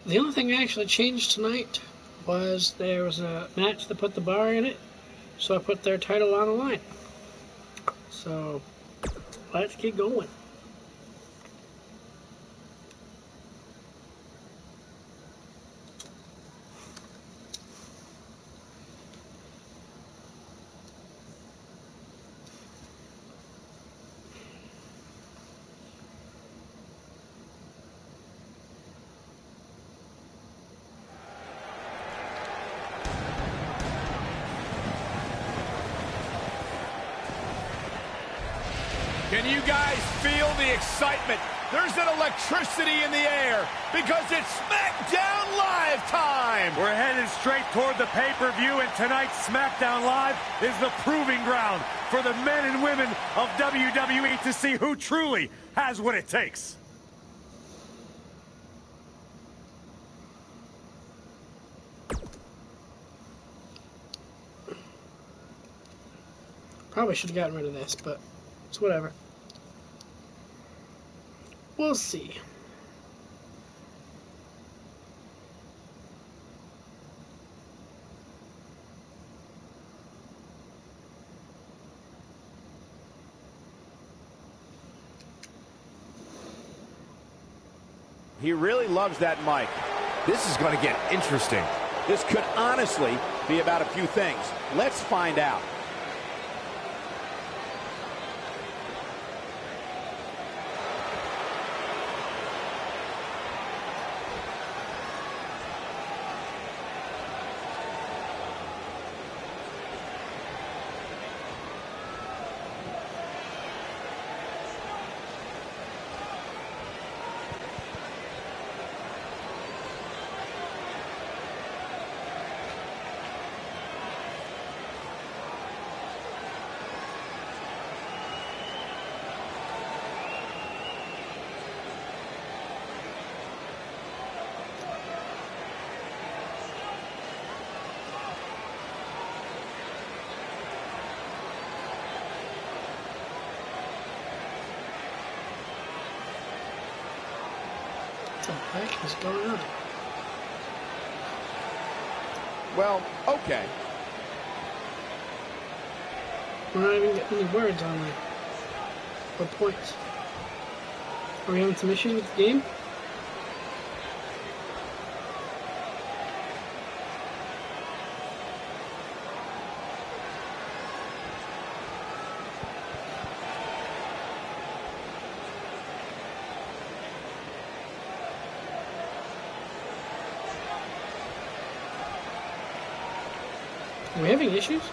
The only thing I actually changed tonight was there was a match that put the bar in it, so I put their title on the line. So, let's get going. Can you guys feel the excitement? There's an electricity in the air because it's Smackdown Live time! We're headed straight toward the pay-per-view, and tonight's Smackdown Live is the proving ground for the men and women of WWE to see who truly has what it takes. Probably should have gotten rid of this, but it's whatever. We'll see. He really loves that mic. This is going to get interesting. This could honestly be about a few things. Let's find out. What the heck is going on? Well, okay. We're not even getting any words on there. Or points. Are we having some issue with the game? Are we having issues?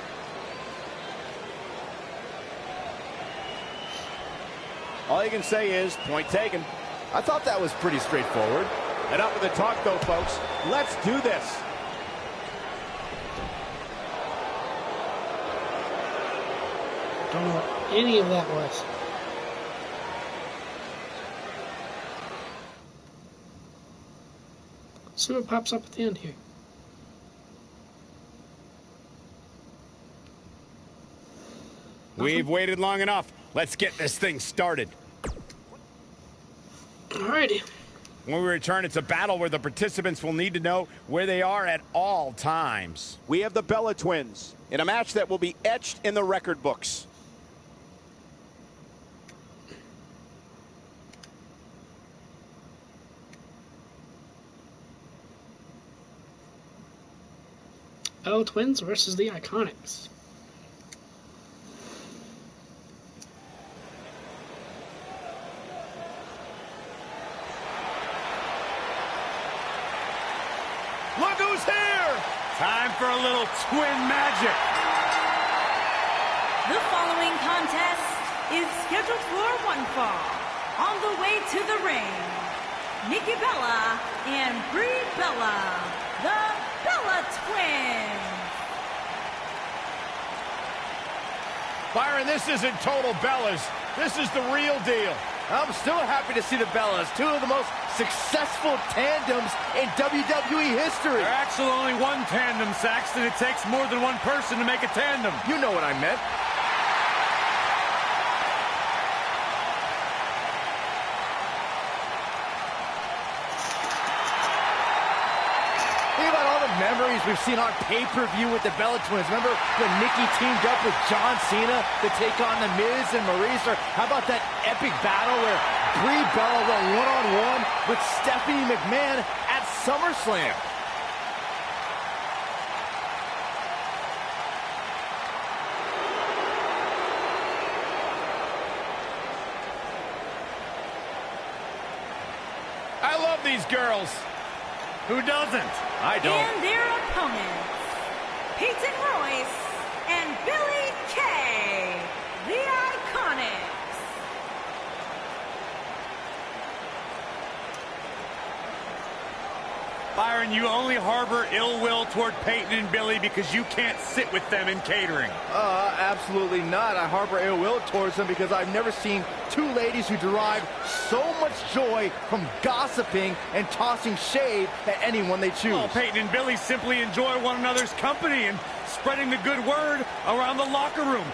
All you can say is, point taken. I thought that was pretty straightforward. And up with the talk, though, folks. Let's do this. Don't know what any of that was. Let's see what pops up at the end here. We've waited long enough. Let's get this thing started. Alrighty. When we return, it's a battle where the participants will need to know where they are at all times. We have the Bella Twins in a match that will be etched in the record books. Bella Twins versus the Iconics. Look who's here! Time for a little twin magic. The following contest is scheduled for one fall. On the way to the ring, Nikki Bella and Brie Bella, the Bella Twins. Byron, this isn't total Bellas. This is the real deal. I'm still happy to see the Bellas, two of the most successful tandems in WWE history. They're actually only one tandem, Saxton. It takes more than one person to make a tandem. You know what I meant. memories we've seen on pay-per-view with the Bella Twins. Remember when Nikki teamed up with John Cena to take on The Miz and Maurice? Or how about that epic battle where Brie Bella went one-on-one with Stephanie McMahon at SummerSlam? I love these girls. Who doesn't? I don't. And their opponents, Peyton Royce and Billy Kay, the Iconics. Byron, you only harbor ill will toward Peyton and Billy because you can't sit with them in catering. Absolutely not. I harbor ill will towards them because I've never seen two ladies who derive so much joy from gossiping and tossing shade at anyone they choose. Well, Peyton and Billy simply enjoy one another's company and spreading the good word around the locker room.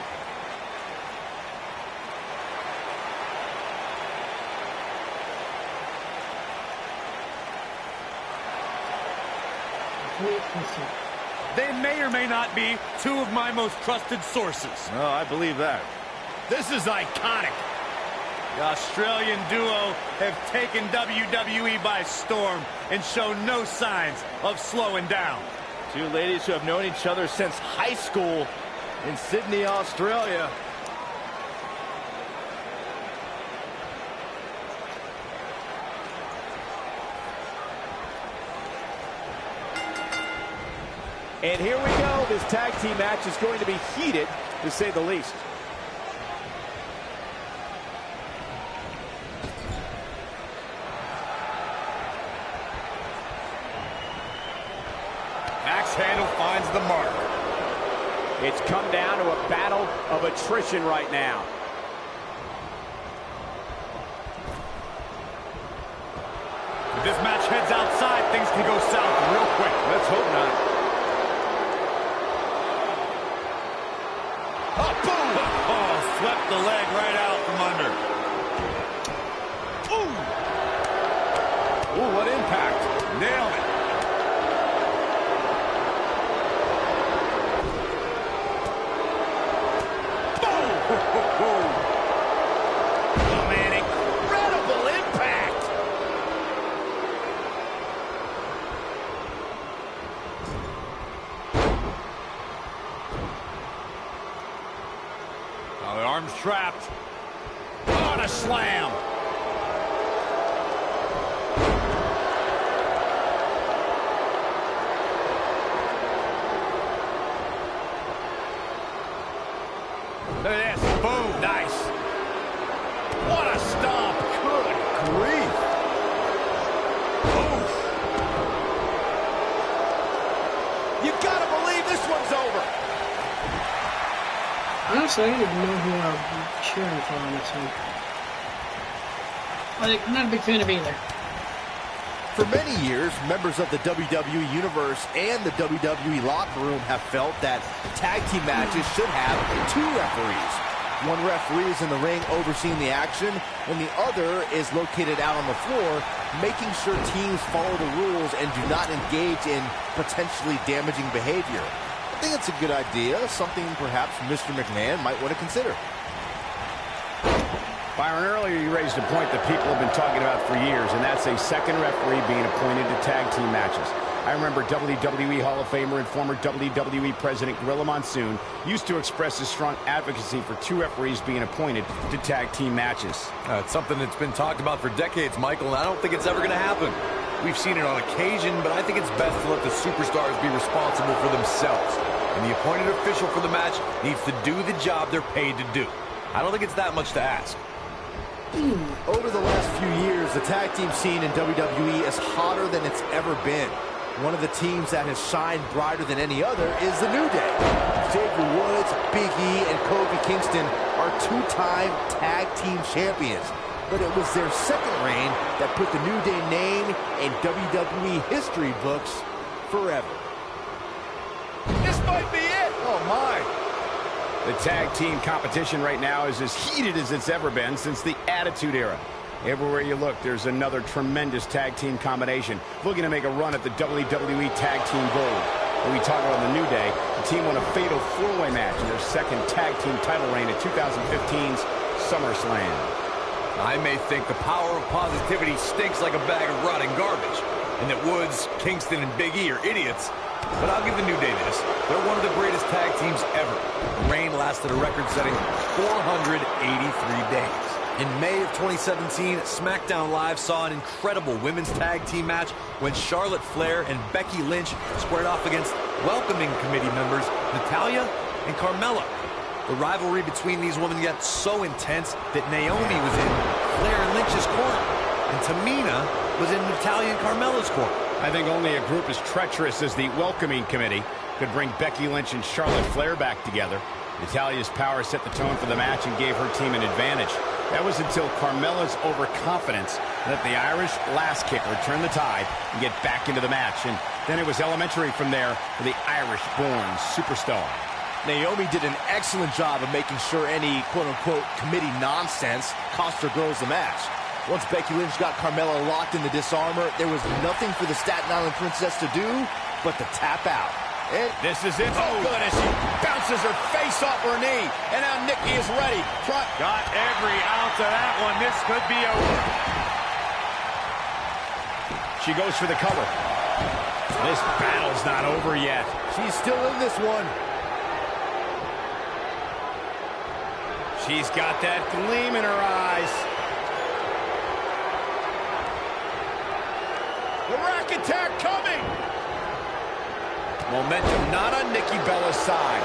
They may or may not be two of my most trusted sources. Oh, I believe that. This is iconic. The Australian duo have taken WWE by storm and show no signs of slowing down. Two ladies who have known each other since high school in Sydney, Australia. And here we go. This tag team match is going to be heated, to say the least. Axe handle finds the mark. It's come down to a battle of attrition right now. If this match heads outside, things can go south real quick. Let's hope not. Oh, swept the leg right out from under. Ooh, what impact. Nailed it. Oh, man, incredible impact. Oh, the arm's trapped. What a slam. Look at this. Boom. Nice. What a stomp. Good grief. Oof. You gotta believe this one's over. Honestly, I don't even know who I'm cheering for on this one. I'm not a big fan of either. For many years, members of the WWE Universe and the WWE locker room have felt that tag team matches should have two referees. One referee is in the ring overseeing the action, and the other is located out on the floor, making sure teams follow the rules and do not engage in potentially damaging behavior. I think it's a good idea, something perhaps Mr. McMahon might want to consider. Byron, earlier you raised a point that people have been talking about for years, and that's a second referee being appointed to tag team matches. I remember WWE Hall of Famer and former WWE President Gorilla Monsoon used to express his strong advocacy for two referees being appointed to tag team matches. It's something that's been talked about for decades, Michael, and I don't think it's ever going to happen. We've seen it on occasion, but I think it's best to let the superstars be responsible for themselves. And the appointed official for the match needs to do the job they're paid to do. I don't think it's that much to ask. Over the last few years, the tag team scene in WWE is hotter than it's ever been. One of the teams that has shined brighter than any other is the New Day. Xavier Woods, Big E, and Kofi Kingston are two-time tag team champions. But it was their second reign that put the New Day name in WWE history books forever. This might be it! Oh, my! The tag team competition right now is as heated as it's ever been since the Attitude Era. Everywhere you look, there's another tremendous tag team combination looking to make a run at the WWE Tag Team Gold. When we talk about the New Day, the team won a fatal four-way match in their second tag team title reign at 2015's SummerSlam. I may think the power of positivity stinks like a bag of rotting garbage, and that Woods, Kingston, and Big E are idiots, but I'll give the New Day this. They're one of the greatest tag teams ever. The reign lasted a record-setting 483 days. In May of 2017, SmackDown Live saw an incredible women's tag team match when Charlotte Flair and Becky Lynch squared off against welcoming committee members Natalya and Carmella. The rivalry between these women got so intense that Naomi was in Flair and Lynch's corner, and Tamina was in Natalya and Carmella's corner. I think only a group as treacherous as the welcoming committee could bring Becky Lynch and Charlotte Flair back together. Natalya's power set the tone for the match and gave her team an advantage. That was until Carmella's overconfidence let the Irish last kicker turn the tide and get back into the match. And then it was elementary from there for the Irish-born superstar. Naomi did an excellent job of making sure any quote-unquote committee nonsense cost her girls the match. Once Becky Lynch got Carmella locked in the disarmor, there was nothing for the Staten Island Princess to do but to tap out. And this is it. Oh, good, as she bounces her face off her knee. And now Nikki is ready. Front. Got every ounce of that one. This could be over. She goes for the cover. This battle's not over yet. She's still in this one. She's got that gleam in her eyes. The rack attack coming. Momentum not on Nikki Bella's side.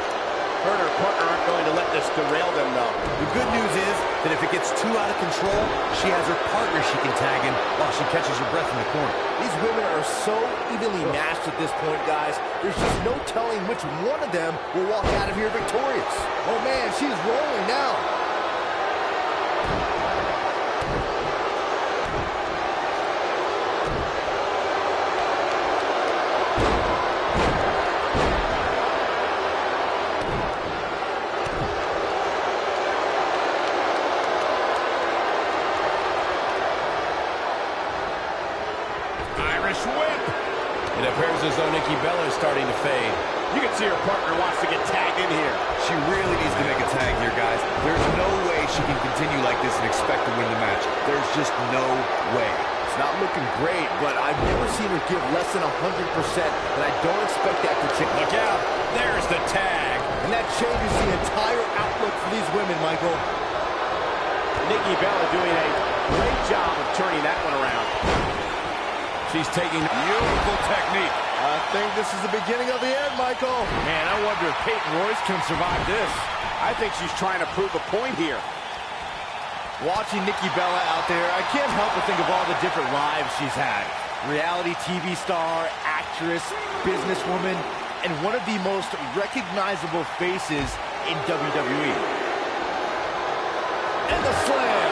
Her and her partner aren't going to let this derail them, though. The good news is that if it gets too out of control, she has her partner she can tag in while she catches her breath in the corner. These women are so evenly matched at this point, guys. There's just no telling which one of them will walk out of here victorious. Oh, man, she's rolling now. Whip. It appears as though Nikki Bella is starting to fade. You can see her partner wants to get tagged in here. She really needs to make a tag here, guys. There's no way she can continue like this and expect to win the match. There's just no way. It's not looking great, but I've never seen her give less than 100%, and I don't expect that to change. Look out. There's the tag. And that changes the entire outlook for these women, Michael. Nikki Bella doing a great job of turning that one around. She's taking beautiful technique. I think this is the beginning of the end, Michael. Man, I wonder if Peyton Royce can survive this. I think she's trying to prove a point here. Watching Nikki Bella out there, I can't help but think of all the different lives she's had. Reality TV star, actress, businesswoman, and one of the most recognizable faces in WWE. And the slam.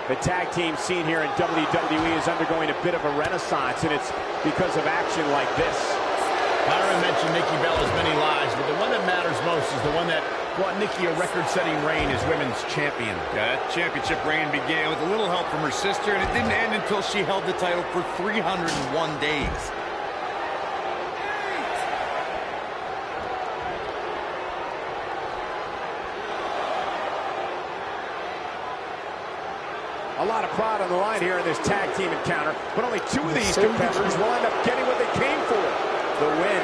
The tag team scene here in WWE is undergoing a bit of a renaissance, and it's because of action like this. Byron mentioned Nikki Bella's many lives, but the one that matters most is the one that brought Nikki a record-setting reign as women's champion. That championship reign began with a little help from her sister, and it didn't end until she held the title for 301 days. A lot of pride on the line here in this tag team encounter, but only two of these competitors will end up getting what they came for, the win.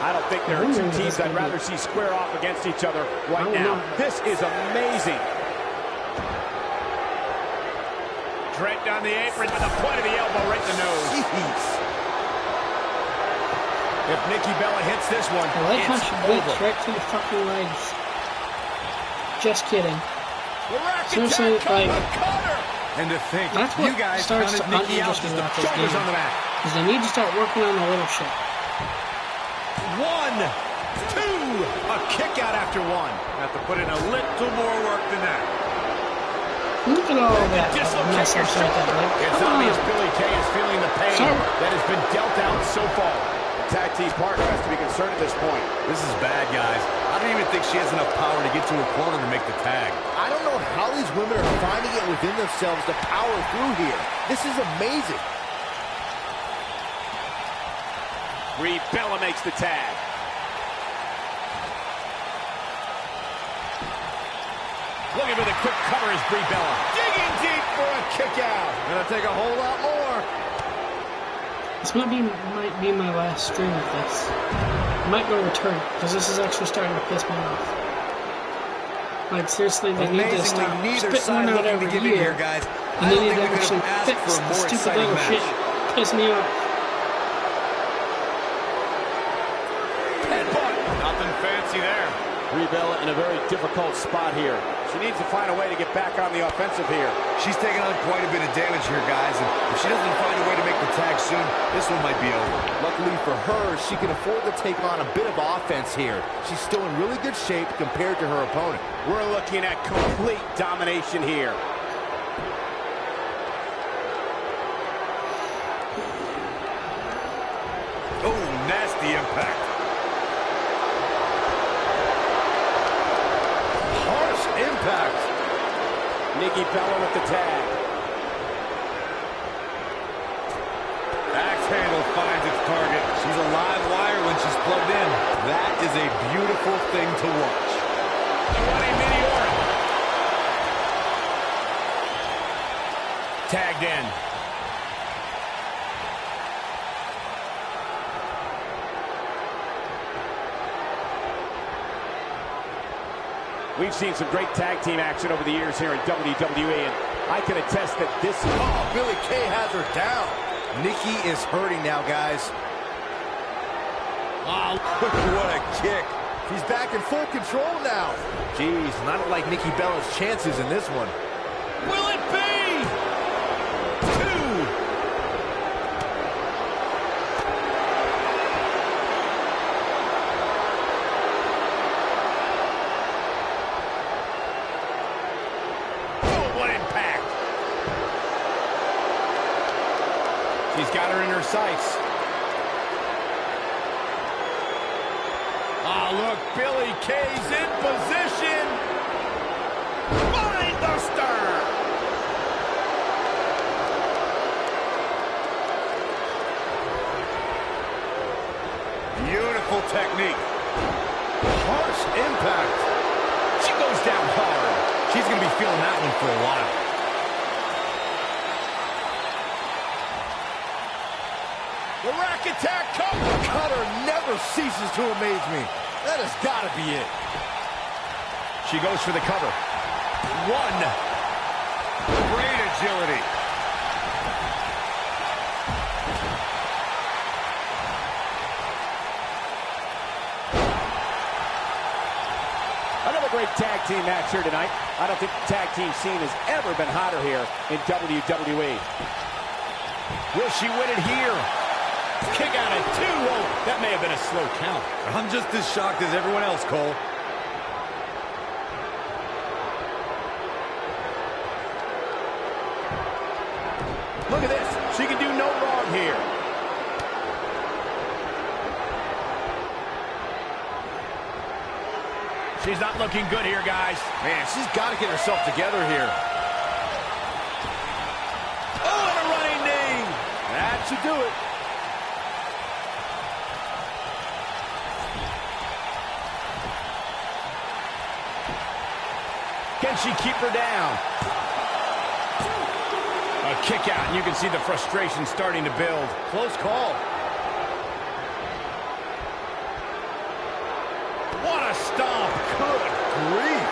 I don't think there are two teams I'd rather see square off against each other right now. This is amazing. Draped on the apron with the point of the elbow right in the nose. Jeez. If Nikki Bella hits this one, I like how it's she over. beats right to the fucking legs. Just kidding. Seriously, like, And to think, that's what you guys starts to counted Nikki out uninterest just me to about this shoulders game. on the mat. Because they need to start working on the little shit. 1, 2. A kick out after one. Have to put in a little more work than that. Look at all that mess up right there. It's obvious Billy Kay is feeling the pain that has been dealt out so far. The tag team partner has to be concerned at this point. This is bad, guys. I don't even think she has enough power to get to her corner to make the tag. I don't know how these women are finding it within themselves to power through here. This is amazing. Brie Bella makes the tag. Looking for the quick cover is Brie Bella. Digging deep for a kick out. Gonna take a whole lot more. This might be my last stream of this. I might go return, because this is actually starting to piss me off. Like, seriously, they need to stop spitting one out every year, guys. and they need to actually fix the stupid little shit. Piss me off. Headbutt. Nothing fancy there. Brie Bella in a very difficult spot here. She needs to find a way to get back on the offensive here. She's taking on quite a bit of damage here, guys, and if she doesn't find a way to make the tag soon, this one might be over. Luckily for her, she can afford to take on a bit of offense here. She's still in really good shape compared to her opponent. We're looking at complete domination here. Oh, nasty impact. Impact. Nikki Bella with the tag. Axe handle finds its target. She's a live wire when she's plugged in. That is a beautiful thing to watch. The running meteor. Tagged in. We've seen some great tag team action over the years here in WWE, and I can attest that this is... Oh, Billy Kay has her down. Nikki is hurting now, guys. Oh, what a kick. She's back in full control now. Jeez, not like Nikki Bella's chances in this one. Will it be? She's got her in her sights. Oh, look, Billy Kay's in position. Mindbuster. Beautiful technique. Harsh impact. She goes down hard. She's going to be feeling that one for a while. The rack attack comes. Cutter never ceases to amaze me. That has got to be it. She goes for the cover. One. Great agility. Another great tag team match here tonight. I don't think the tag team scene has ever been hotter here in WWE. Will she win it here? Kick out at 2. Whoa, that may have been a slow count. I'm just as shocked as everyone else, Cole. Look at this. She can do no wrong here. She's not looking good here, guys. Man, she's got to get herself together here. Oh, and a running knee. That should do it. Can she keep her down? A kick out, and you can see the frustration starting to build. Close call. What a stomp. Good grief.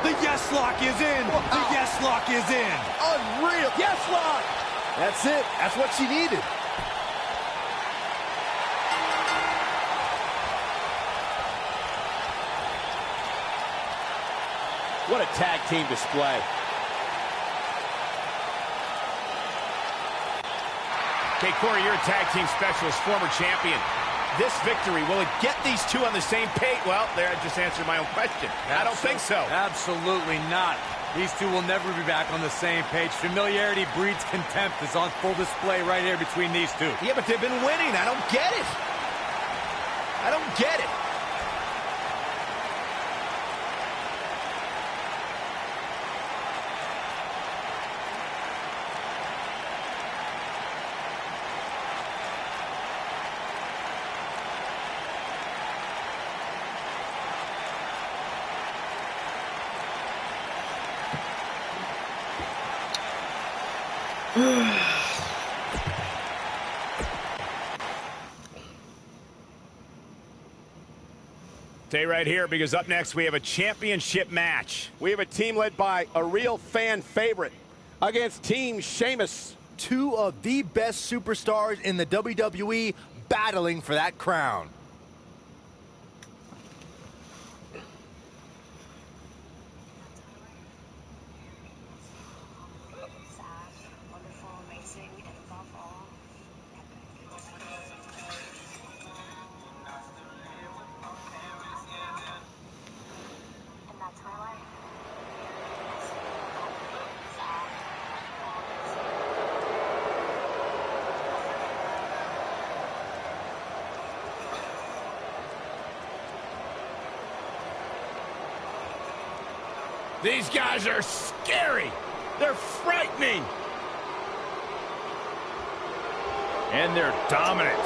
The yes lock is in. Wow. The yes lock is in. Unreal. Yes, lock. That's it. That's what she needed. What a tag team display. Okay, Corey, you're a tag team specialist, former champion. This victory, will it get these two on the same page? Well, there, I just answered my own question. I don't think so. Absolutely not. These two will never be back on the same page. Familiarity breeds contempt is on full display right here between these two. Yeah, but they've been winning. I don't get it. I don't get it. Stay right here, because up next we have a championship match. We have a team led by a real fan favorite against Team Sheamus. Two of the best superstars in the WWE battling for that crown. These guys are scary. They're frightening. And they're dominant.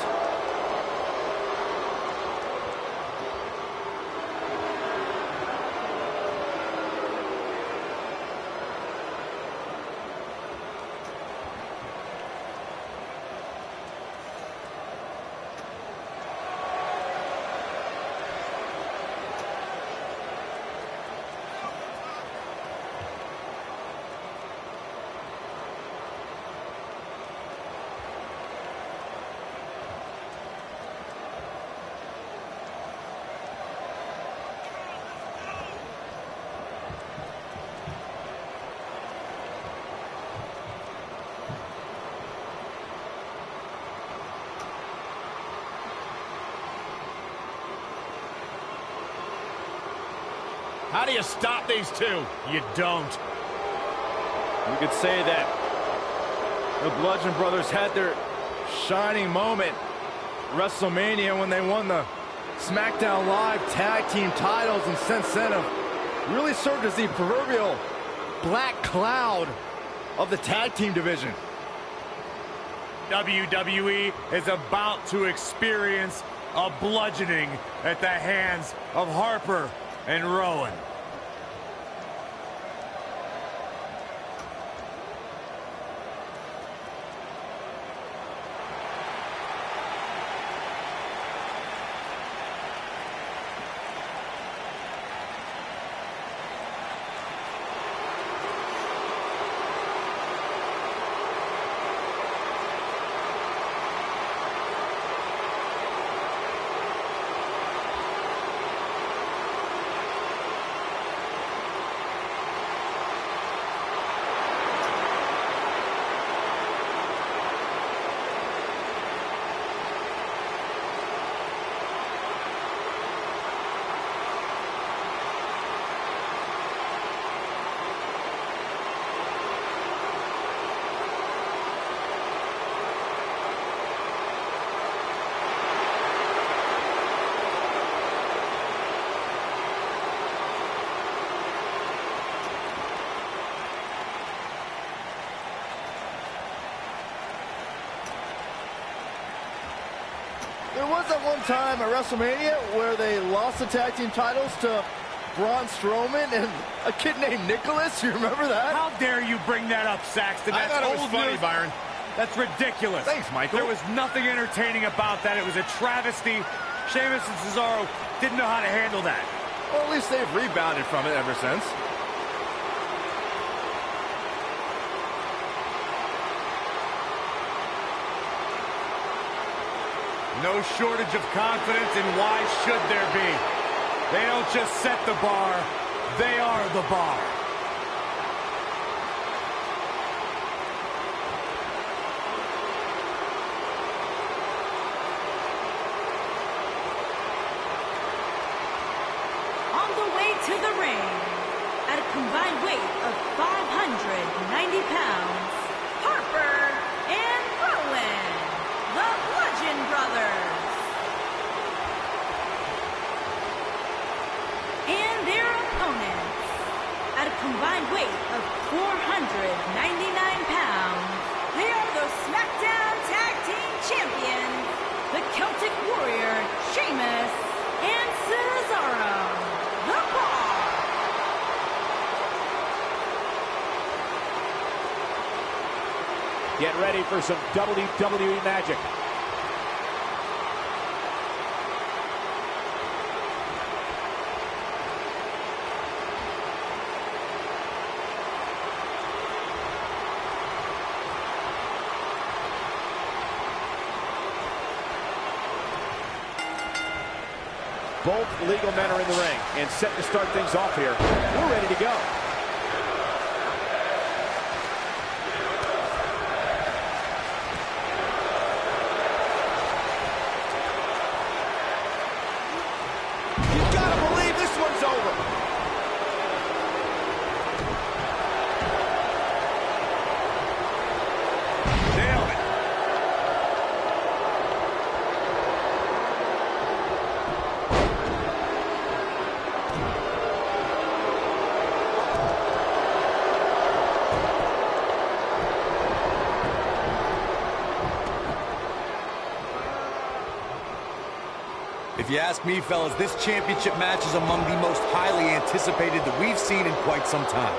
How do you stop these two? You don't. You could say that the Bludgeon Brothers had their shining moment at WrestleMania when they won the Smackdown Live tag team titles, and since then have really served as the proverbial black cloud of the tag team division. WWE is about to experience a bludgeoning at the hands of Harper and Rowan. There was that one time at WrestleMania where they lost the tag team titles to Braun Strowman and a kid named Nicholas. You remember that? How dare you bring that up, Saxton? I thought it was funny, news. Byron. That's ridiculous. Thanks, Michael. There was nothing entertaining about that. It was a travesty. Sheamus and Cesaro didn't know how to handle that. Well, at least they've rebounded from it ever since. No shortage of confidence, and why should there be? They don't just set the bar, they are the bar. pounds, Harper and Rowan, the Bludgeon Brothers. And their opponents, at a combined weight of 499 pounds, they are the Smackdown Tag Team Champions, the Celtic Warrior, Sheamus, and Cesaro, the Bar. Get ready for some WWE magic. Both legal men are in the ring and set to start things off here. We're ready to go. You gotta believe this one's over. Nailed it. If you ask me, fellas, this championship match is among the most highly anticipated that we've seen in quite some time.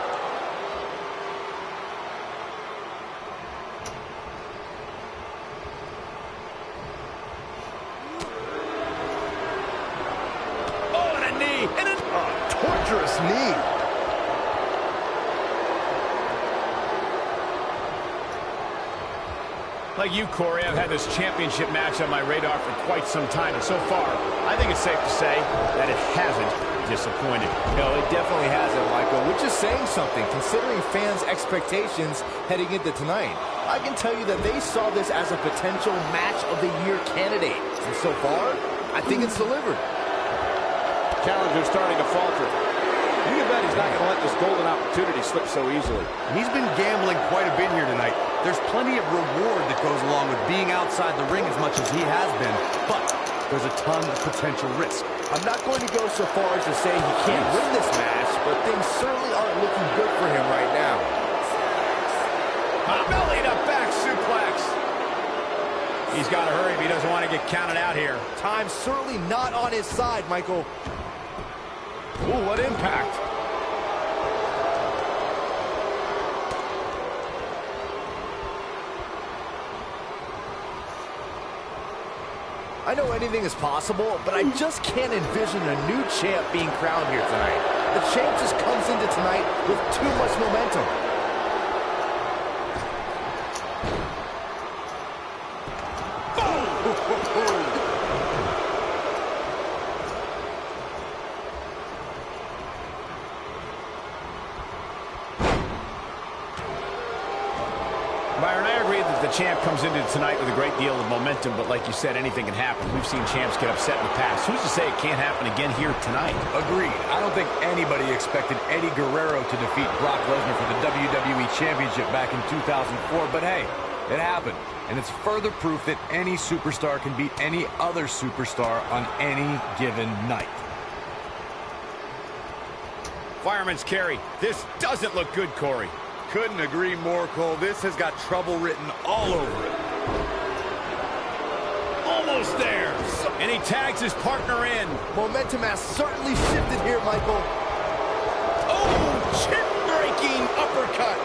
Oh, and a knee. And a torturous knee. Like you, Corey, I've had this championship match on my radar for quite some time, and so far, I think it's safe to say that it hasn't disappointed. No, it definitely hasn't, Michael, which is saying something, considering fans' expectations heading into tonight. I can tell you that they saw this as a potential match of the year candidate. And so far, I think it's delivered. Challenger's starting to falter. You can bet he's not going to let this golden opportunity slip so easily. He's been gambling quite a bit here tonight. There's plenty of reward that goes along with being outside the ring as much as he has been, but there's a ton of potential risk. I'm not going to go so far as to say he can't win this match, but things certainly aren't looking good for him right now. Belly to back suplex. He's got to hurry if he doesn't want to get counted out here. Time's certainly not on his side, Michael. Ooh, what impact. I know anything is possible, but I just can't envision a new champ being crowned here tonight. The champ just comes into tonight with too much momentum. Byron, I agree that the champ comes into tonight with a great deal of momentum, but like you said, anything can happen. We've seen champs get upset in the past. Who's to say it can't happen again here tonight? Agreed. I don't think anybody expected Eddie Guerrero to defeat Brock Lesnar for the WWE Championship back in 2004, but hey, it happened. And it's further proof that any superstar can beat any other superstar on any given night. Fireman's carry. This doesn't look good, Corey. Couldn't agree more, Cole. This has got trouble written all over it. Almost there. And he tags his partner in. Momentum has certainly shifted here, Michael. Oh, chin-breaking uppercut.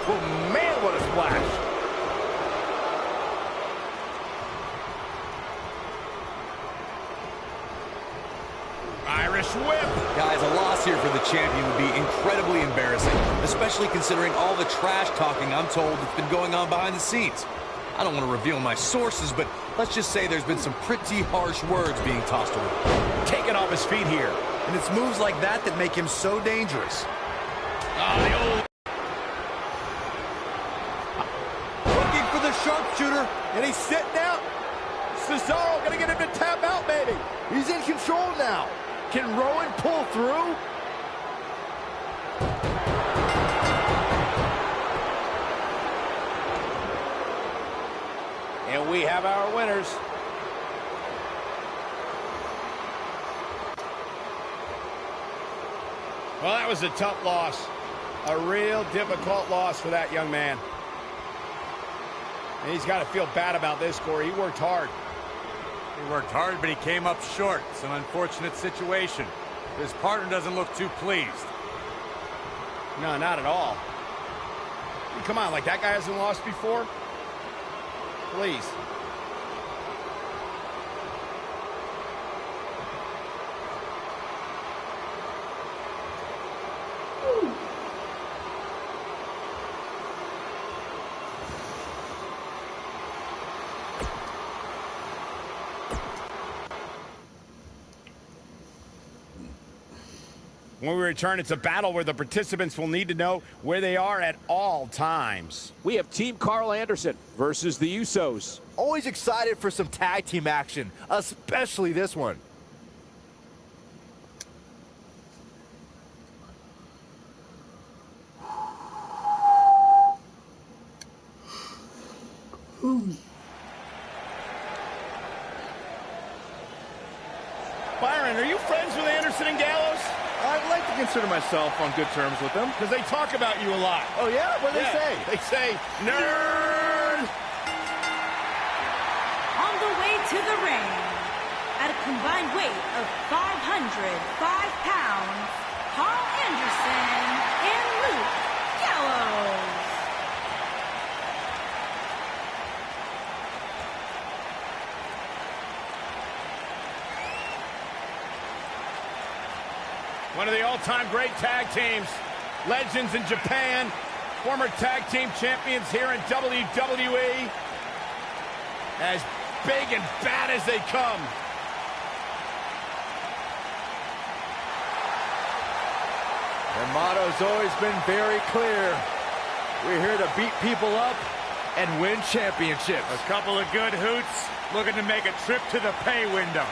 Oh, man, what a splash. Irish whip. Guys, a loss here for the champion would be incredibly embarrassing, especially considering all the trash talking I'm told that's been going on behind the scenes. I don't want to reveal my sources, but let's just say there's been some pretty harsh words being tossed around. Taken off his feet here. And it's moves like that that make him so dangerous. Looking for the sharpshooter, and he's sitting out. Cesaro gonna get him to tap out, maybe. He's in control now. Can Rowan pull through? And we have our winners. Well, that was a tough loss. A real difficult loss for that young man. And he's got to feel bad about this, Corey. He worked hard. He worked hard, but he came up short. It's an unfortunate situation. His partner doesn't look too pleased. No, not at all. I mean, come on, like that guy hasn't lost before? Please. When we return, it's a battle where the participants will need to know where they are at all times. We have Team Carl Anderson versus the Usos. Always excited for some tag team action, especially this one. Byron, are you friends with Anderson and Gallows? I'd like to consider myself on good terms with them. Because they talk about you a lot. Oh, yeah? What do they say? They say, nerd! On the way to the ring, at a combined weight of 505 pounds, Carl Anderson and Luke Gallows. One of the all-time great tag teams. Legends in Japan. Former tag team champions here in WWE. As big and bad as they come. Their motto's always been very clear. We're here to beat people up and win championships. A couple of good hoots looking to make a trip to the pay window.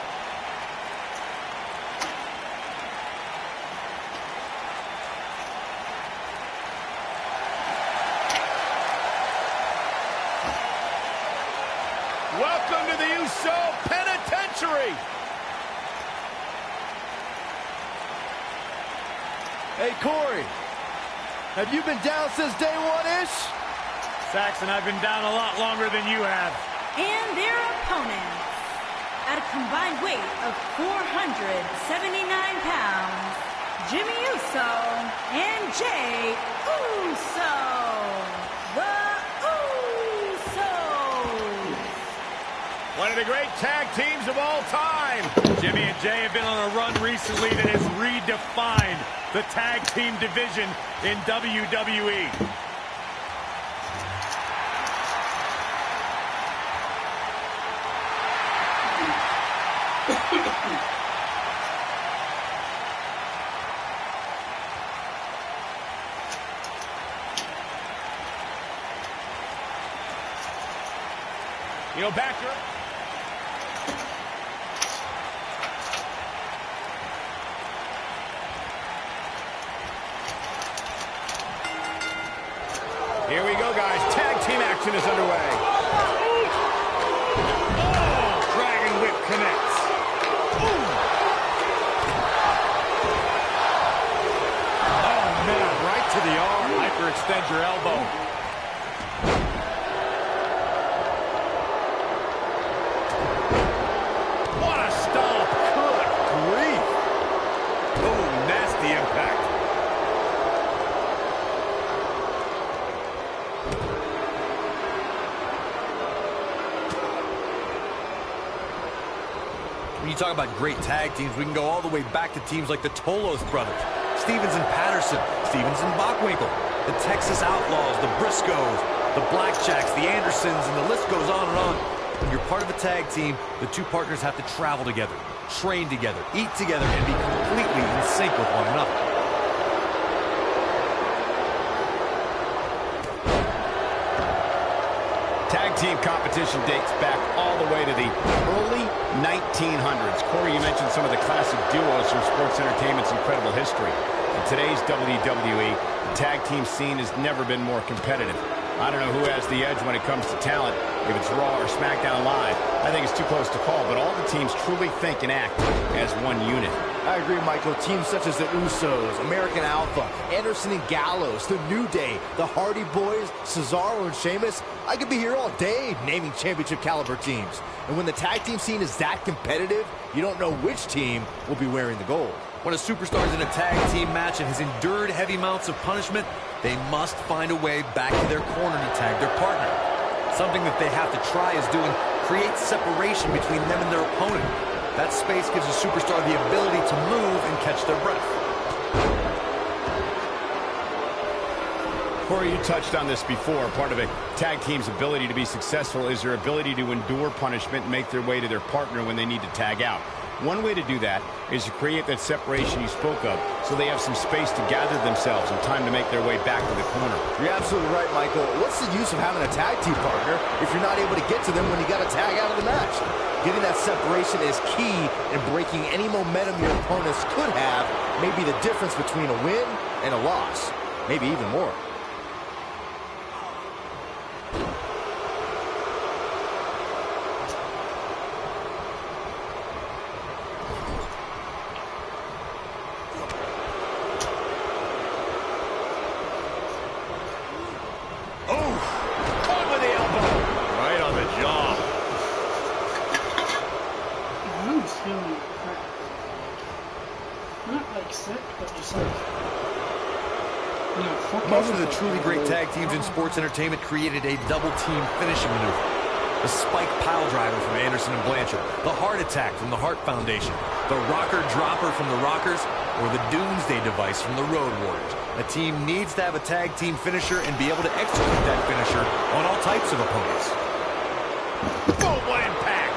Welcome to the Uso Penitentiary. Hey, Corey, have you been down since day one-ish? Saxon, I've been down a lot longer than you have. And their opponents, at a combined weight of 479 pounds, Jimmy Uso and Jey Uso. The Usos. One of the great tag teams of all time. Jimmy and Jey have been on a run recently that has redefined the tag team division in WWE. You know, back here. Here we go, guys. Tag team action is underway. Oh, Dragon Whip connects. Oh, man, right to the arm. Hyperextend your elbow. What a stomp. Good grief. Oh, nasty impact. When you talk about great tag teams, we can go all the way back to teams like the Tolos brothers, Stevens and Patterson, Stevens and Bockwinkel, the Texas Outlaws, the Briscoes, the Blackjacks, the Andersons, and the list goes on and on. When you're part of a tag team, the two partners have to travel together, train together, eat together, and be completely in sync with one another. Tag team competition dates back all the way to the early 1900s. Corey, you mentioned some of the classic duos from sports entertainment's incredible history. In today's WWE, the tag team scene has never been more competitive. I don't know who has the edge when it comes to talent, if it's Raw or SmackDown Live. I think it's too close to call, but all the teams truly think and act as one unit. I agree, Michael. Teams such as the Usos, American Alpha, Anderson and Gallows, the New Day, the Hardy Boys, Cesaro and Sheamus. I could be here all day naming championship caliber teams. And when the tag team scene is that competitive, you don't know which team will be wearing the gold. When a superstar is in a tag team match and has endured heavy amounts of punishment, they must find a way back to their corner to tag their partner. Something that they have to try is doing creates separation between them and their opponent. That space gives a superstar the ability to move and catch their breath. Corey, you touched on this before. Part of a tag team's ability to be successful is their ability to endure punishment and make their way to their partner when they need to tag out. One way to do that is to create that separation you spoke of so they have some space to gather themselves and time to make their way back to the corner. You're absolutely right, Michael. What's the use of having a tag team partner if you're not able to get to them when you got to tag out of the match? Getting that separation is key in breaking any momentum your opponents could have, maybe the difference between a win and a loss, maybe even more. Most of the truly great tag teams in sports entertainment created a double-team finishing maneuver. The spike pile driver from Anderson and Blanchard, the heart attack from the Hart Foundation, the rocker dropper from the Rockers, or the Doomsday device from the Road Warriors. A team needs to have a tag team finisher and be able to execute that finisher on all types of opponents. Boom, what impact!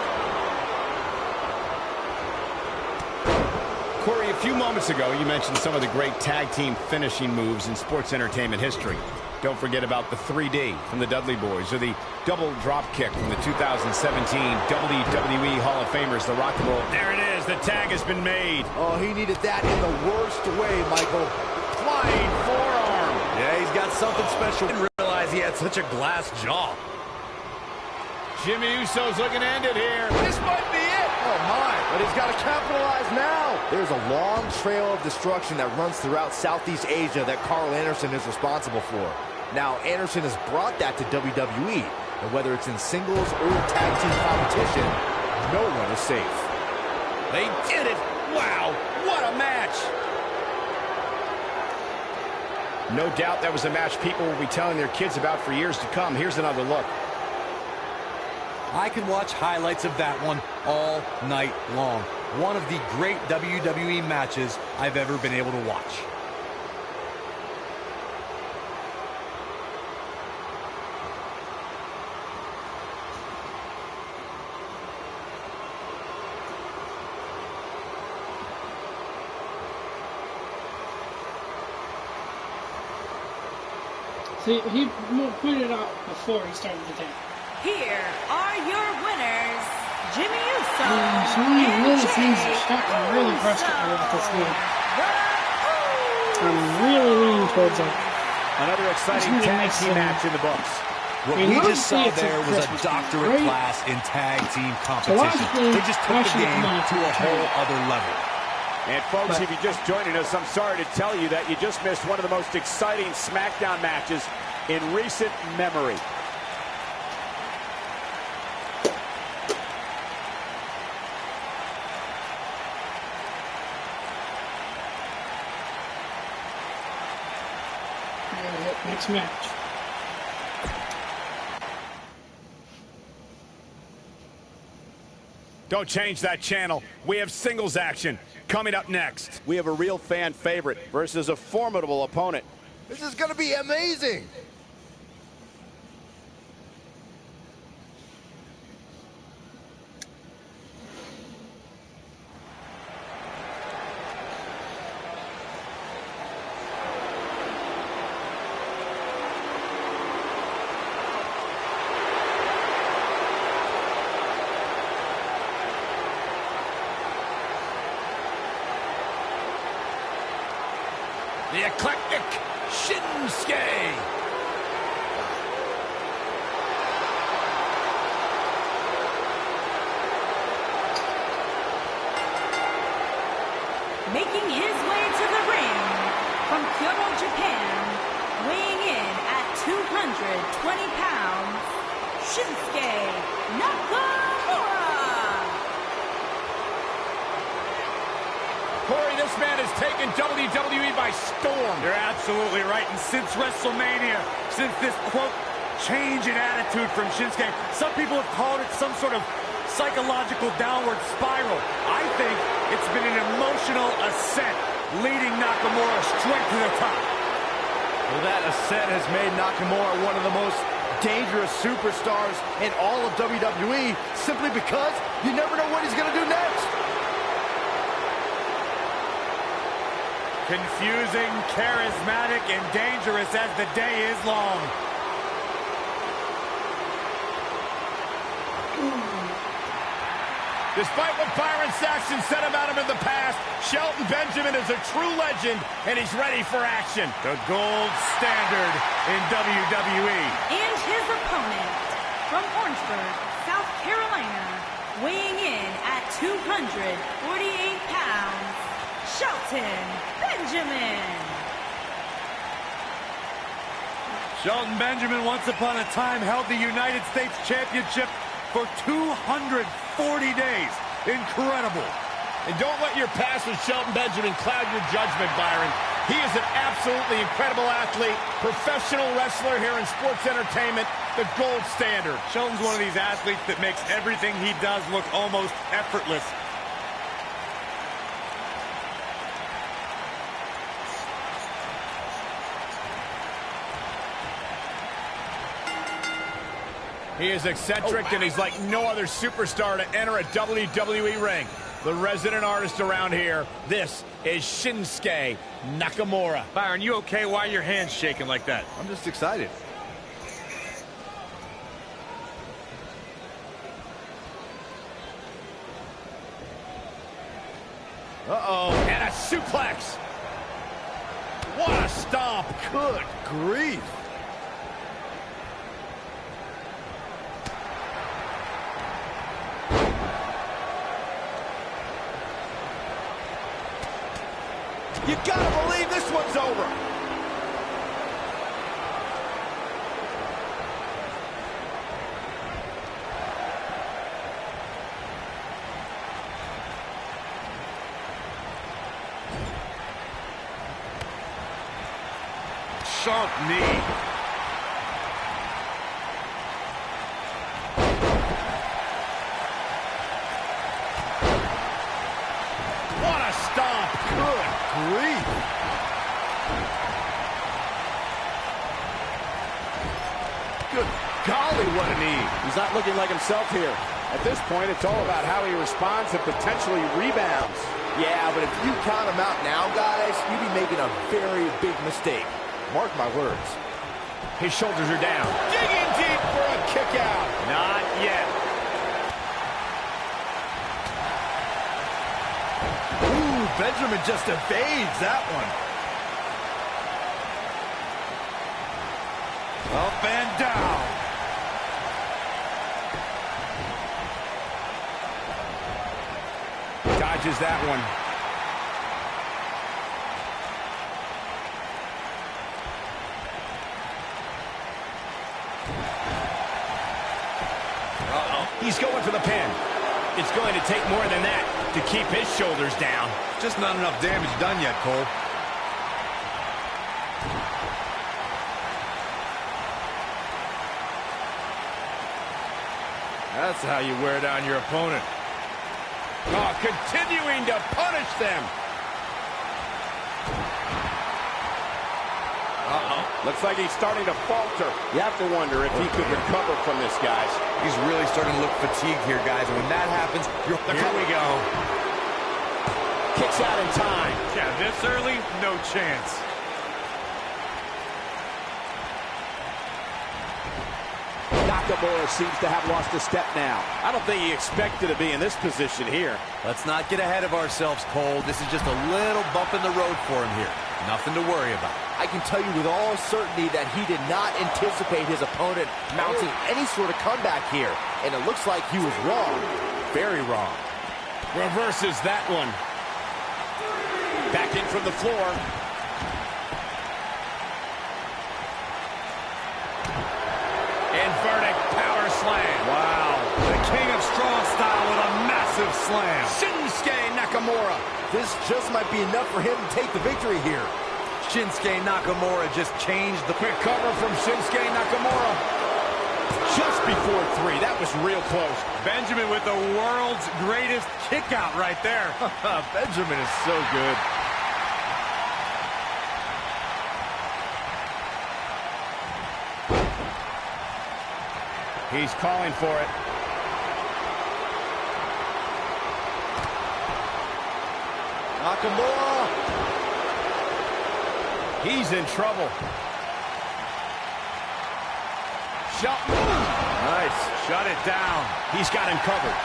Corey, a few moments ago, you mentioned some of the great tag team finishing moves in sports entertainment history. Don't forget about the 3D from the Dudley Boys, or the double drop kick from the 2017 WWE Hall of Famers, the Rock and Roll. There it is. The tag has been made. Oh, he needed that in the worst way, Michael. Flying forearm. Yeah, he's got something special. Didn't realize he had such a glass jaw. Jimmy Uso's looking to end it here. This might be it. Oh, my. But he's got to capitalize now. There's a long trail of destruction that runs throughout Southeast Asia that Carl Anderson is responsible for. Now, Anderson has brought that to WWE. And whether it's in singles or tag team competition, no one is safe. They did it. Wow, what a match. No doubt that was a match people will be telling their kids about for years to come. Here's another look. I can watch highlights of that one all night long. One of the great WWE matches I've ever been able to watch. See, he pointed out before he started the tag. Here are your winners, Jimmy Uso So many and little Jey things are starting to really frustrate me with this game. Uso. I'm really leaning towards it. Another exciting tag team match in the books. What we just saw there was a doctorate class in tag team competition. They just took the game to a whole other level. And folks, if you're just joining us, I'm sorry to tell you that you just missed one of the most exciting SmackDown matches in recent memory. Next match. Don't change that channel. We have singles action coming up next. We have a real fan favorite versus a formidable opponent. This is going to be amazing. The eclectic Shinsuke. making his way to the ring from Kyoto, Japan, weighing in at 220 pounds, Shinsuke Nakamura. Corey, this man has taken WWE by storm. You're absolutely right. And since WrestleMania, since this, quote, change in attitude from Shinsuke, some people have called it some sort of psychological downward spiral. I think it's been an emotional ascent, leading Nakamura straight to the top. Well, that ascent has made Nakamura one of the most dangerous superstars in all of WWE, simply because you never know what he's going to do next. Confusing, charismatic, and dangerous as the day is long. Despite what Byron Saxton said about him in the past, Shelton Benjamin is a true legend, and he's ready for action. The gold standard in WWE. And his opponent from Orangeburg, South Carolina, weighing in at 248 pounds, Shelton Benjamin. Shelton Benjamin, once upon a time, held the United States Championship for 240 days. Incredible. And don't let your past with Shelton Benjamin cloud your judgment, Byron. He is an absolutely incredible athlete, professional wrestler here in sports entertainment, the gold standard. Shelton's one of these athletes that makes everything he does look almost effortless. He is eccentric, and he's like no other superstar to enter a WWE ring. The resident artist around here, this is Shinsuke Nakamura. Byron, you okay? Why are your hands shaking like that? I'm just excited. Uh-oh, and a suplex. What a stomp. Good grief. You gotta believe this one's over. Sharp knee. What a stomp. Good grief. Good golly, what a knee. He's not looking like himself here. At this point, it's all about how he responds and potentially rebounds. Yeah, but if you count him out now, guys, you'd be making a very big mistake. Mark my words. His shoulders are down. Digging deep for a kick out. Not yet. Ooh, Benjamin just evades that one. Up and down. Dodges that one. He's going for the pin. It's going to take more than that to keep his shoulders down. Just not enough damage done yet, Cole. That's how you wear down your opponent. Oh, continuing to punish them. Looks like he's starting to falter. You have to wonder if he could recover from this, guys. He's really starting to look fatigued here, guys. And when that happens, Here we go. Kicks out in time. Yeah, this early, no chance. Nakamura seems to have lost a step now. I don't think he expected to be in this position here. let's not get ahead of ourselves, Cole. This is just a little bump in the road for him here. Nothing to worry about. I can tell you with all certainty that he did not anticipate his opponent mounting any sort of comeback here. And it looks like he was wrong. Very wrong. Reverses that one. Back in from the floor. Inverted power slam. Wow. The king of strong style with a massive slam. Shinsuke Nakamura. This just might be enough for him to take the victory here. Shinsuke Nakamura just changed the... Quick cover from Shinsuke Nakamura. Just before 3. That was real close. Benjamin with the world's greatest kick out right there. Benjamin is so good. He's calling for it. Nakamura. He's in trouble. Nice. Shut it down. He's got him covered.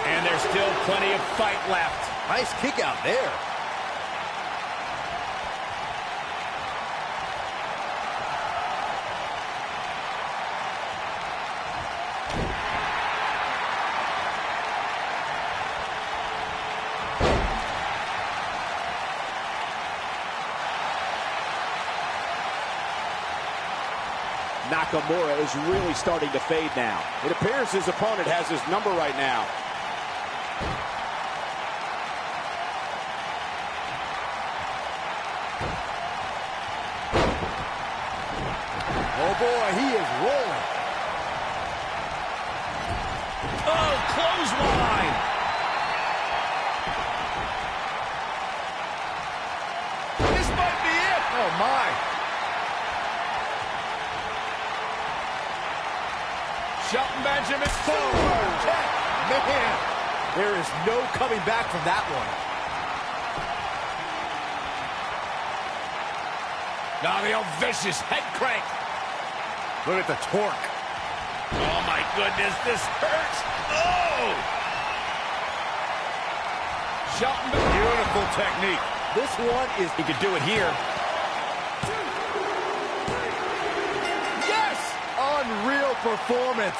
And there's still plenty of fight left. Nice kick out there. Nakamura is really starting to fade now. It appears his opponent has his number right now. Oh boy, he is rolling. Oh, clothesline! This might be it! Oh my. Shelton Benjamin forward. Man, there is no coming back from that one. Now the old vicious head crank. Look at the torque. Oh my goodness, this hurts. Oh! Shelton, Beautiful technique. This one is... he could do it here. Yes! Unreal performance.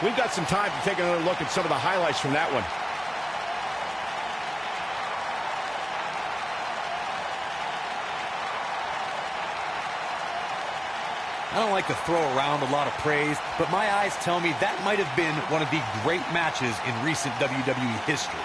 We've got some time to take another look at some of the highlights from that one. I don't like to throw around a lot of praise, but my eyes tell me that might have been one of the great matches in recent WWE history.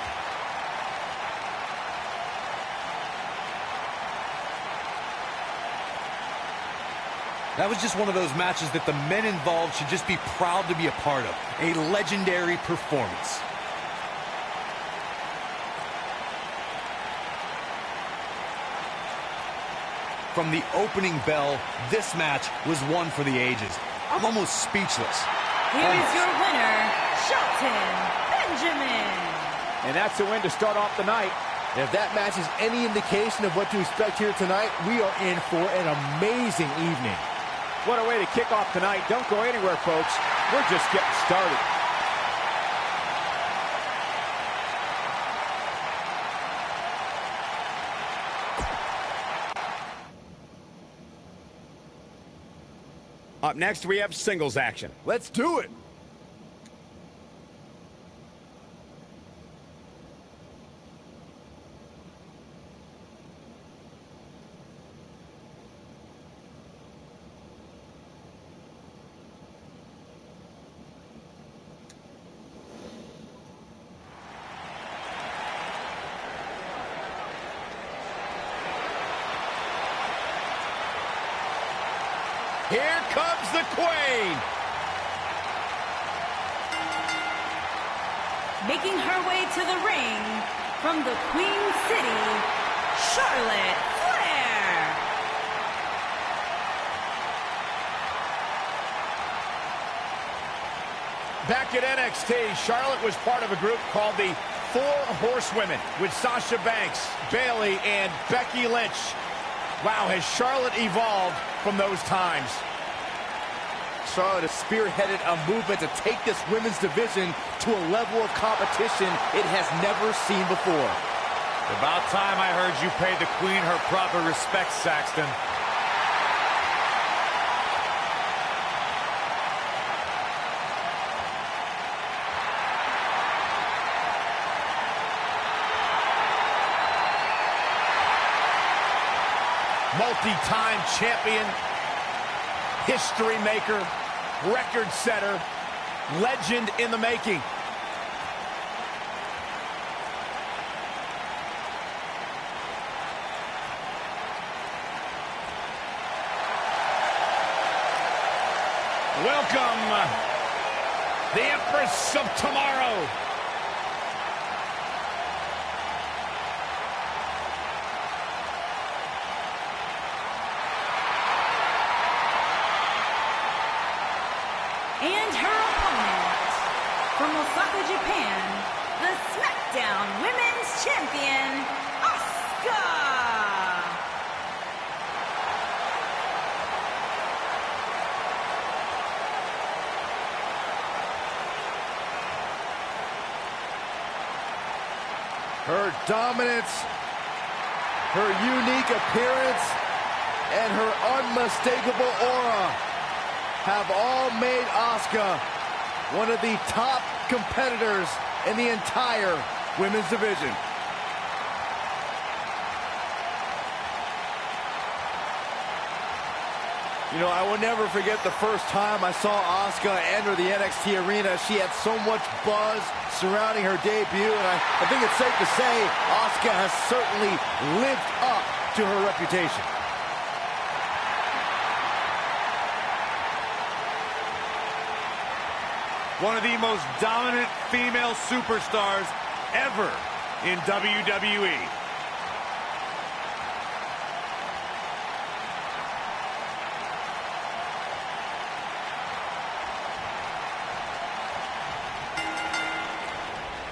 That was just one of those matches that the men involved should just be proud to be a part of. A legendary performance. From the opening bell, this match was one for the ages. I'm almost speechless. Here is your winner, Shelton Benjamin. And that's the win to start off the night. And if that match is any indication of what to expect here tonight, we are in for an amazing evening. What a way to kick off tonight. Don't go anywhere, folks. We're just getting started. Up next, we have singles action. Let's do it. Here comes the Queen. Making her way to the ring from the Queen City, Charlotte Flair. Back at NXT, Charlotte was part of a group called the Four Horsewomen with Sasha Banks, Bayley, and Becky Lynch. Wow, has Charlotte evolved from those times? Charlotte has spearheaded a movement to take this women's division to a level of competition it has never seen before. About time I heard you paid the Queen her proper respect, Saxton. multi-time champion, history maker, record setter, legend in the making. Welcome, the Empress of Tomorrow. And her opponent, from Osaka, Japan, the Smackdown Women's Champion, Asuka! Her dominance, her unique appearance, and her unmistakable aura have all made Asuka one of the top competitors in the entire women's division. You know, I will never forget the first time I saw Asuka enter the NXT arena. She had so much buzz surrounding her debut, and I think it's safe to say Asuka has certainly lived up to her reputation. One of the most dominant female superstars ever in WWE.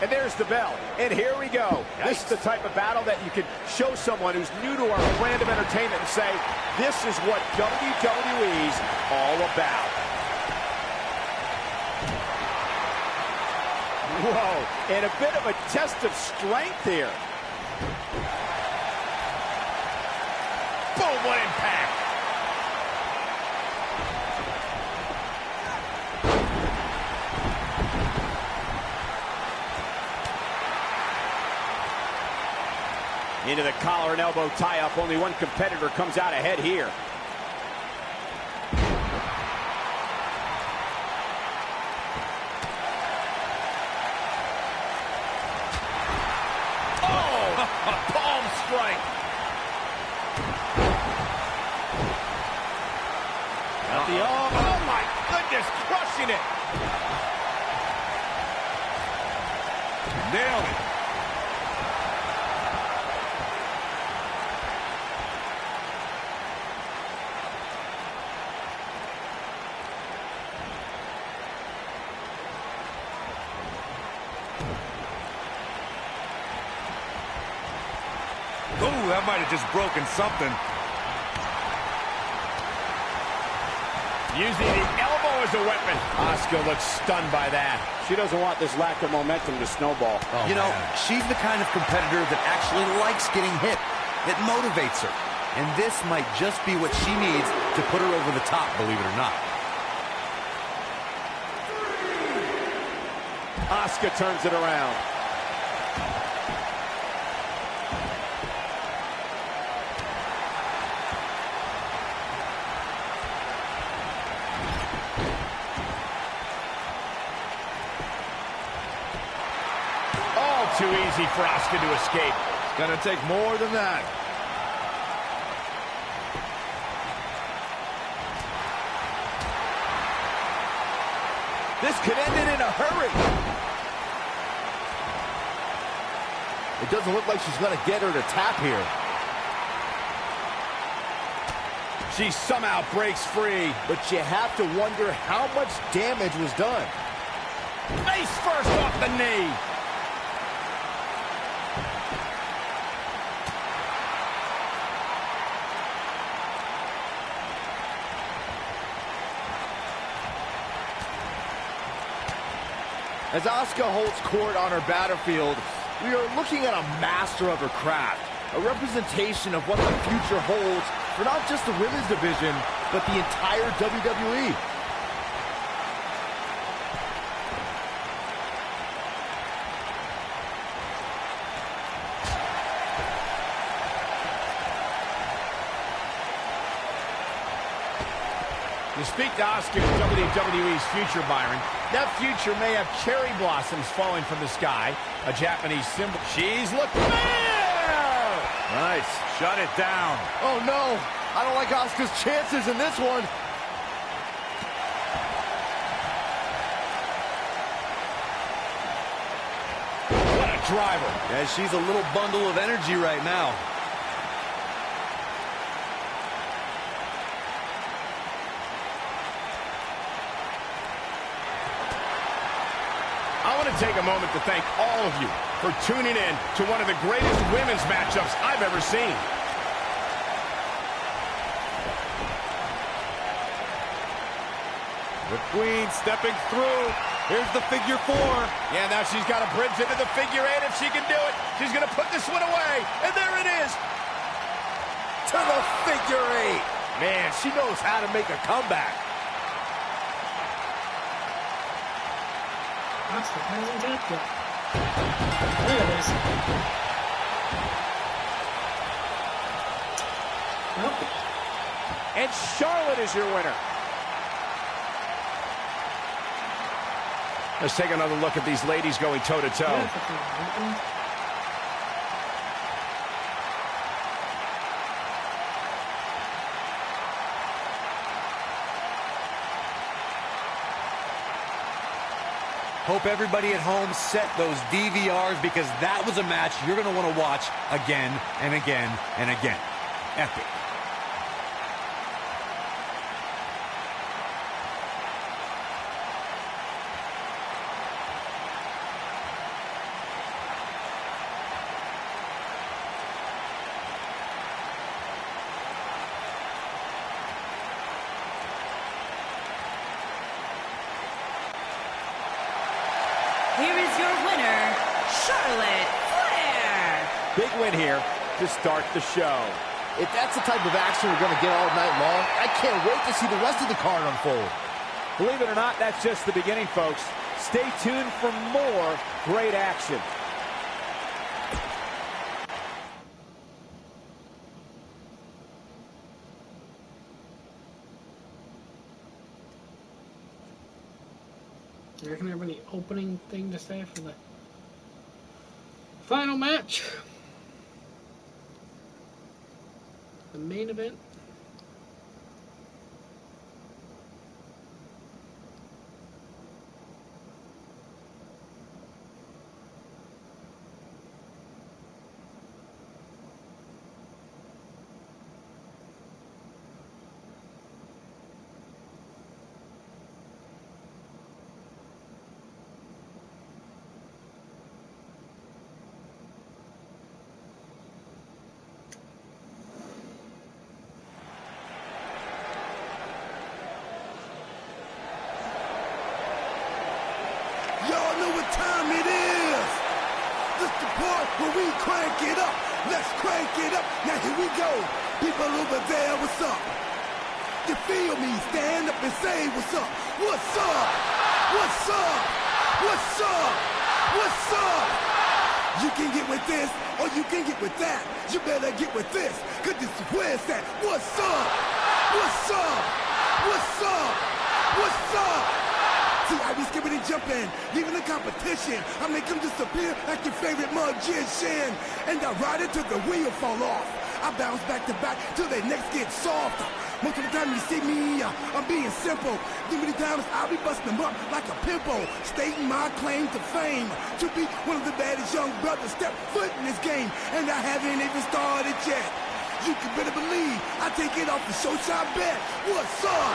And there's the bell. And here we go. Yikes. This is the type of battle that you can show someone who's new to our brand of entertainment and say, this is what WWE's all about. Whoa, and a bit of a test of strength here. Boom, what impact. Into the collar and elbow tie-up. Only one competitor comes out ahead here. Palm strike. Got the arm. Oh my goodness, crushing it. Nailed it. Ooh, that might have just broken something. Using the elbow as a weapon. Asuka looks stunned by that. She doesn't want this lack of momentum to snowball. Oh, you know, she's the kind of competitor that actually likes getting hit. It motivates her. And this might just be what she needs to put her over the top, believe it or not. Asuka turns it around. Too easy for Asuka to escape. It's gonna take more than that. This could end it in a hurry. It doesn't look like she's going to get her to tap here. She somehow breaks free. But you have to wonder how much damage was done. Face first off the knee. As Asuka holds court on her battlefield, we are looking at a master of her craft, a representation of what the future holds for not just the women's division, but the entire WWE. You speak to Asuka's WWE's future, Byron. That future may have cherry blossoms falling from the sky, a Japanese symbol. She's looking there! Nice. Shut it down. Oh, no. I don't like Asuka's chances in this one. What a driver. Yeah, she's a little bundle of energy right now. I want to take a moment to thank all of you for tuning in to one of the greatest women's matchups I've ever seen. The Queen stepping through. Here's the figure 4. Yeah, now she's got a bridge into the figure 8 if she can do it. She's going to put this one away, and there it is. To the figure 8. Man, she knows how to make a comeback. Asuka hasn't tapped yet. There it is. Nope. And Charlotte is your winner. Let's take another look at these ladies going toe-to-toe. Hope everybody at home set those DVRs because that was a match you're going to want to watch again and again and again. Epic. Here is your winner, Charlotte Flair. Big win here to start the show. If that's the type of action we're going to get all night long, I can't wait to see the rest of the card unfold. Believe it or not, that's just the beginning, folks. Stay tuned for more great action. You reckon they have any opening thing to say for the final match? The main event? Y'all know what time it is. This the part where we crank it up. Let's crank it up. Now here we go. People over there, what's up? You feel me? Stand up and say what's up. What's up? What's up? What's up? What's up? You can get with this or you can get with that. You better get with this, cause this is where it's at. What's up? What's up? What's up? What's up? See, I be skipping and jumping, leaving the competition. I make them disappear like your favorite magician. And I ride it till the wheel fall off. I bounce back to back till their necks get soft. Most of the time you see me, I'm being simple. Too many times I'll be busting them up like a pimple. Stating my claim to fame. To be one of the baddest young brothers step foot in this game. And I haven't even started yet. You can better believe I take it off the show shot bet. What's up?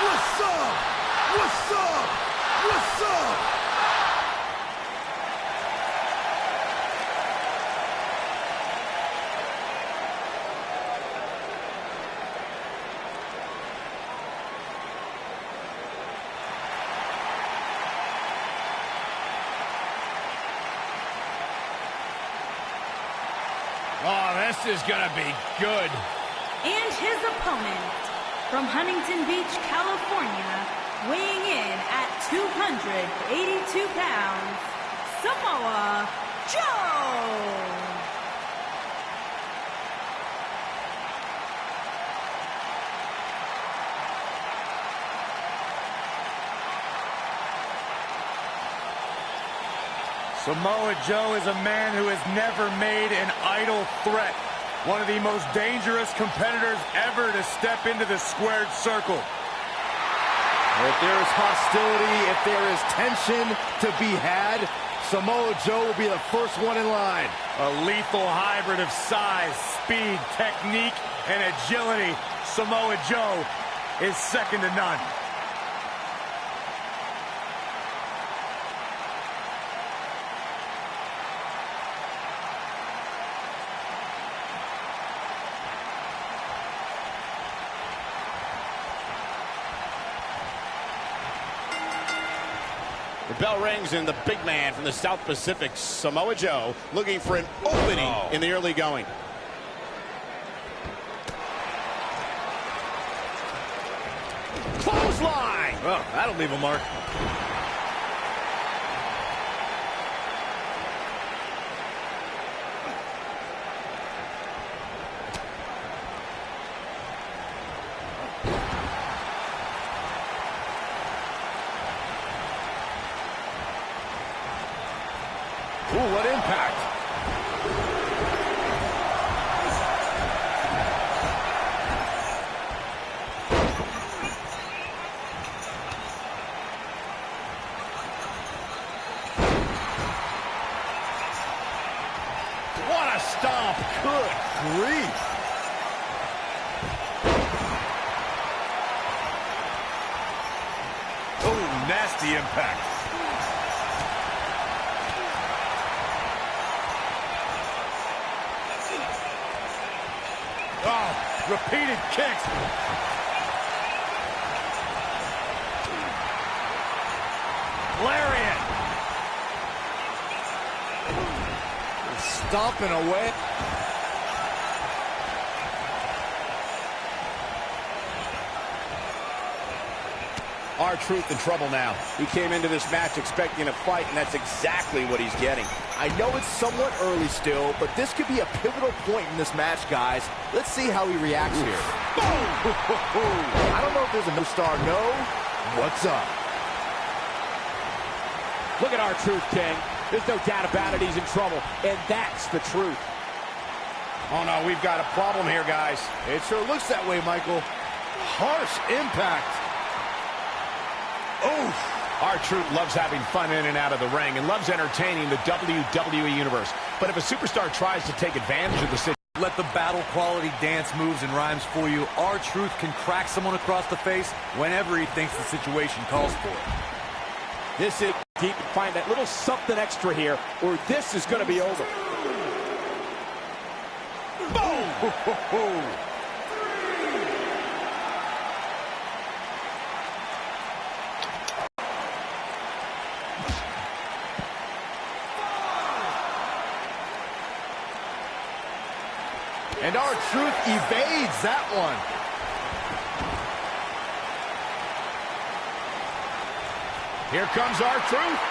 What's up? What's up? What's up? Oh, this is gonna be good. And his opponent, from Huntington Beach, California, weighing in at 282 pounds, Samoa Joe. Samoa Joe is a man who has never made an idle threat. One of the most dangerous competitors ever to step into the squared circle. If there is hostility, if there is tension to be had, Samoa Joe will be the first one in line. A lethal hybrid of size, speed, technique, and agility. Samoa Joe is second to none. The bell rings, and the big man from the South Pacific, Samoa Joe, looking for an opening in the early going. Clothesline! Oh, that'll leave a mark. Ooh, what impact. What a stomp! Good grief. Oh, nasty impact. Oh, repeated kicks. Lariat. Stomping away. R-Truth in trouble now. He came into this match expecting a fight, and that's exactly what he's getting. I know it's somewhat early still, but this could be a pivotal point in this match, guys. Let's see how he reacts here. I don't know if there's a no star. No. What's up? Look at R-Truth, King. There's no doubt about it. He's in trouble, and that's the truth. Oh, no, we've got a problem here, guys. It sure looks that way, Michael. Harsh impact. R-Truth loves having fun in and out of the ring and loves entertaining the WWE Universe. But if a superstar tries to take advantage of the situation, Let the battle quality dance moves and rhymes fool you. R-Truth can crack someone across the face whenever he thinks the situation calls for it. this is deep and find that little something extra here, or this is going to be over. Boom! And R-Truth evades that one. Here comes R-Truth.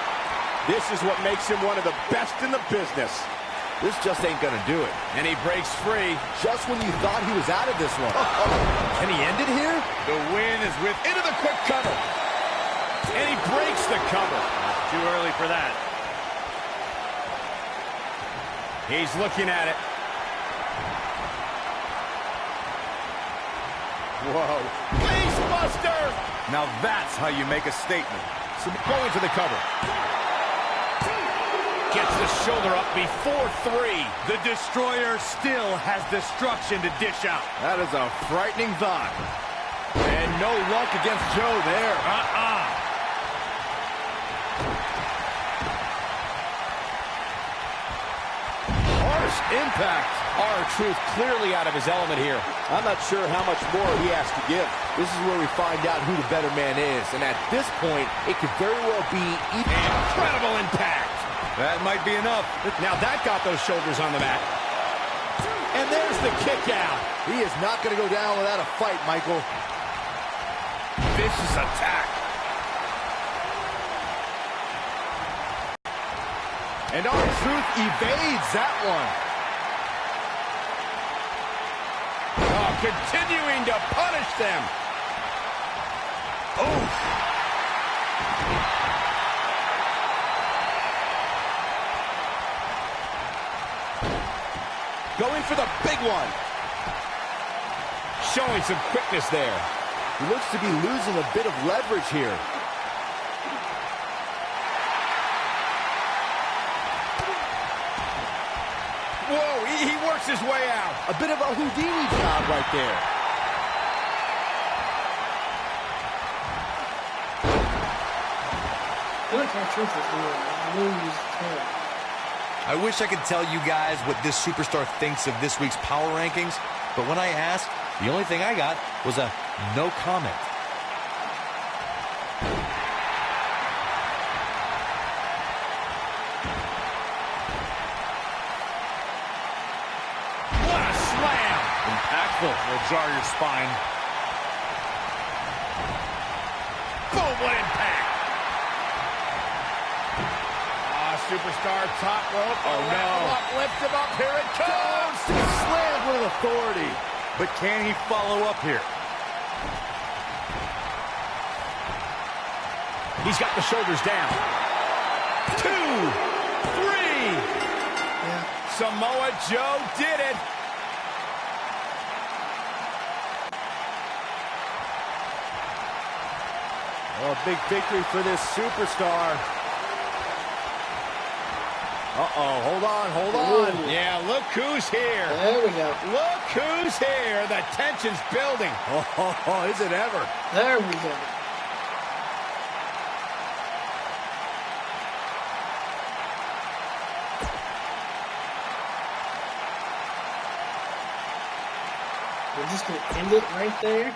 This is what makes him one of the best in the business. This just ain't gonna do it. And he breaks free. Just when you thought he was out of this one. Can he end it here? The win is with Into the quick cover. And he breaks the cover. too early for that. He's looking at it. Whoa. Face buster! Now that's how you make a statement. Going to the cover. Gets the shoulder up before 3. The Destroyer still has destruction to dish out. That is a frightening thought. And no luck against Joe there. Harsh impact. R-Truth clearly out of his element here. I'm not sure how much more he has to give. This is where we find out who the better man is. And at this point, it could very well be Incredible impact. That might be enough. Now that got those shoulders on the mat. And there's the kick out. He is not going to go down without a fight, Michael. Vicious attack. And R-Truth evades that one. Continuing to punish them. Going for the big one. Showing some quickness there. He looks to be losing a bit of leverage here. Whoa, he works his way out. A bit of a Houdini job right there. I feel like our truth is doing lose hair. I wish I could tell you guys what this superstar thinks of this week's power rankings, but when I asked, the only thing I got was a no comment. What a slam! Impactful. Will jar your spine. Boom, what impact! Superstar top rope. Oh, no. Lift him up. Here it comes. Slammed with authority. But can he follow up here? He's got the shoulders down. 2, 3. Yeah. Samoa Joe did it. Oh, a big victory for this superstar. Uh-oh, hold on. Ooh. Yeah, look who's here. There we go. Look who's here. The tension's building. Oh, is it ever? There we go. We're just going to end it right there.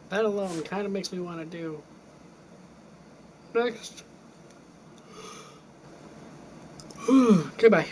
That alone kind of makes me want to do next. Goodbye.